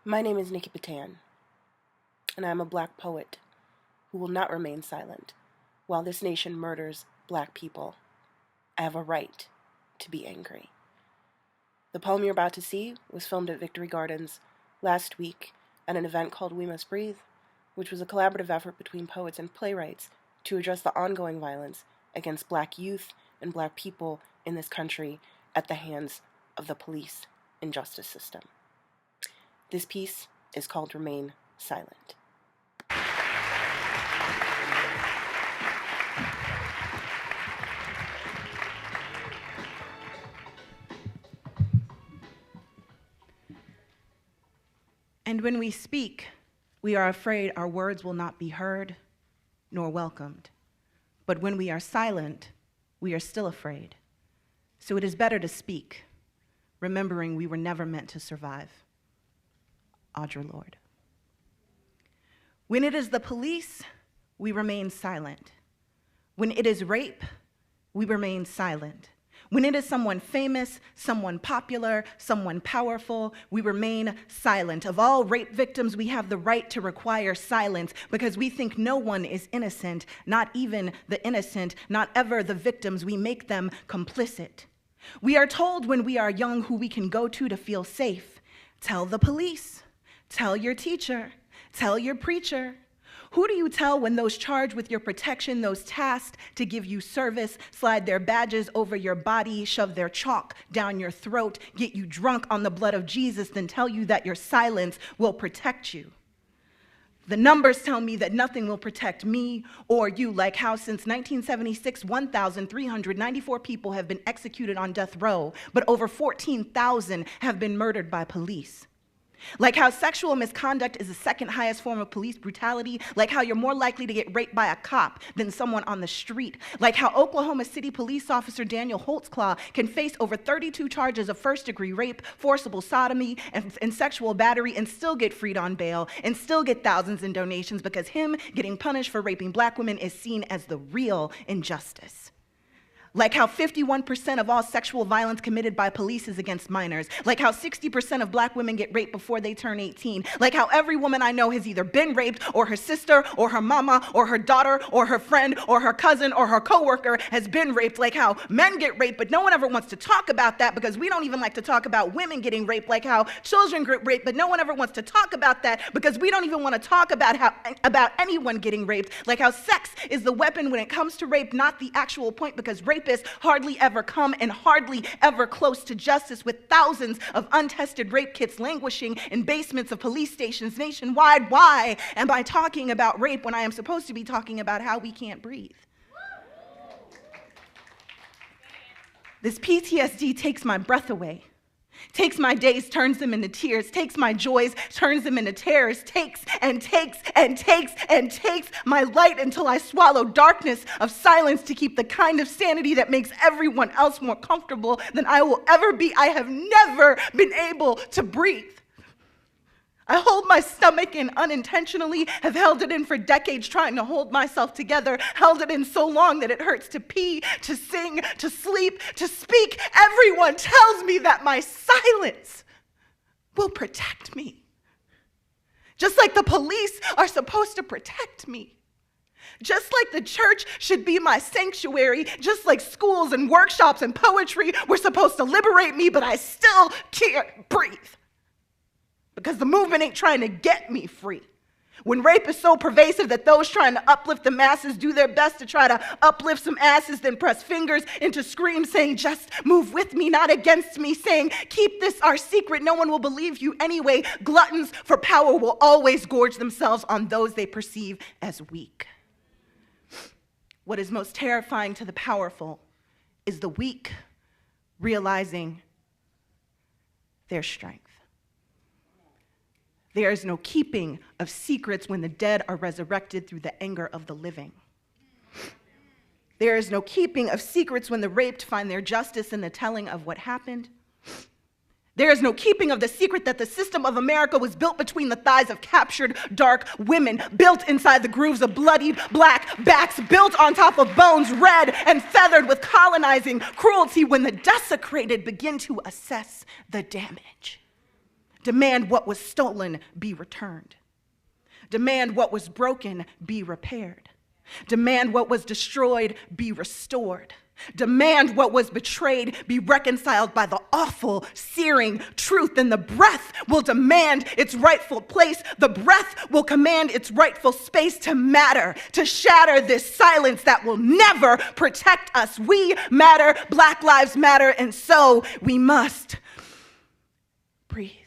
My name is Nikki Patin, and I am a black poet who will not remain silent while this nation murders black people. I have a right to be angry. The poem you're about to see was filmed at Victory Gardens last week at an event called We Must Breathe, which was a collaborative effort between poets and playwrights to address the ongoing violence against black youth and black people in this country at the hands of the police and justice system. This piece is called Remain Silent. And when we speak, we are afraid our words will not be heard nor welcomed. But when we are silent, we are still afraid. So it is better to speak, remembering we were never meant to survive. Audre Lorde. When it is the police, we remain silent. When it is rape, we remain silent. When it is someone famous, someone popular, someone powerful, we remain silent. Of all rape victims, we have the right to require silence because we think no one is innocent, not even the innocent, not ever the victims. We make them complicit. We are told when we are young who we can go to feel safe. Tell the police. Tell your teacher. Tell your preacher. Who do you tell when those charged with your protection, those tasked to give you service, slide their badges over your body, shove their chalk down your throat, get you drunk on the blood of Jesus, then tell you that your silence will protect you? The numbers tell me that nothing will protect me or you, like how since 1976, 1,394 people have been executed on death row, but over 14,000 have been murdered by police. Like how sexual misconduct is the second highest form of police brutality, like how you're more likely to get raped by a cop than someone on the street, like how Oklahoma City police officer Daniel Holtzclaw can face over 32 charges of first-degree rape, forcible sodomy, and sexual battery and still get freed on bail and still get thousands in donations because him getting punished for raping black women is seen as the real injustice. Like how 51% of all sexual violence committed by police is against minors. Like how 60% of black women get raped before they turn 18. Like how every woman I know has either been raped or her sister or her mama or her daughter or her friend or her cousin or her coworker has been raped. Like how men get raped, but no one ever wants to talk about that because we don't even like to talk about women getting raped. Like how children get raped, but no one ever wants to talk about that because we don't even want to talk about anyone getting raped. Like how sex is the weapon when it comes to rape, not the actual point, because rapists hardly ever come and hardly ever close to justice, with thousands of untested rape kits languishing in basements of police stations nationwide. Why am I talking about rape when I am supposed to be talking about how we can't breathe? This PTSD takes my breath away. Takes my days, turns them into tears, takes my joys, turns them into terrors, takes and takes and takes and takes my light until I swallow darkness of silence to keep the kind of sanity that makes everyone else more comfortable than I will ever be. I have never been able to breathe. I hold my stomach in unintentionally, have held it in for decades trying to hold myself together, held it in so long that it hurts to pee, to sing, to sleep, to speak. Everyone tells me that my silence will protect me. Just like the police are supposed to protect me. Just like the church should be my sanctuary, just like schools and workshops and poetry were supposed to liberate me, but I still can't breathe. Because the movement ain't trying to get me free. When rape is so pervasive that those trying to uplift the masses do their best to try to uplift some asses, then press fingers into screams saying, just move with me, not against me, saying, keep this our secret, no one will believe you anyway. Gluttons for power will always gorge themselves on those they perceive as weak. What is most terrifying to the powerful is the weak realizing their strength. There is no keeping of secrets when the dead are resurrected through the anger of the living. There is no keeping of secrets when the raped find their justice in the telling of what happened. There is no keeping of the secret that the system of America was built between the thighs of captured dark women, built inside the grooves of bloodied black backs, built on top of bones red and feathered with colonizing cruelty when the desecrated begin to assess the damage. Demand what was stolen be returned. Demand what was broken be repaired. Demand what was destroyed be restored. Demand what was betrayed be reconciled by the awful, searing truth. And the breath will demand its rightful place. The breath will command its rightful space to matter, to shatter this silence that will never protect us. We matter, Black Lives Matter, and so we must breathe.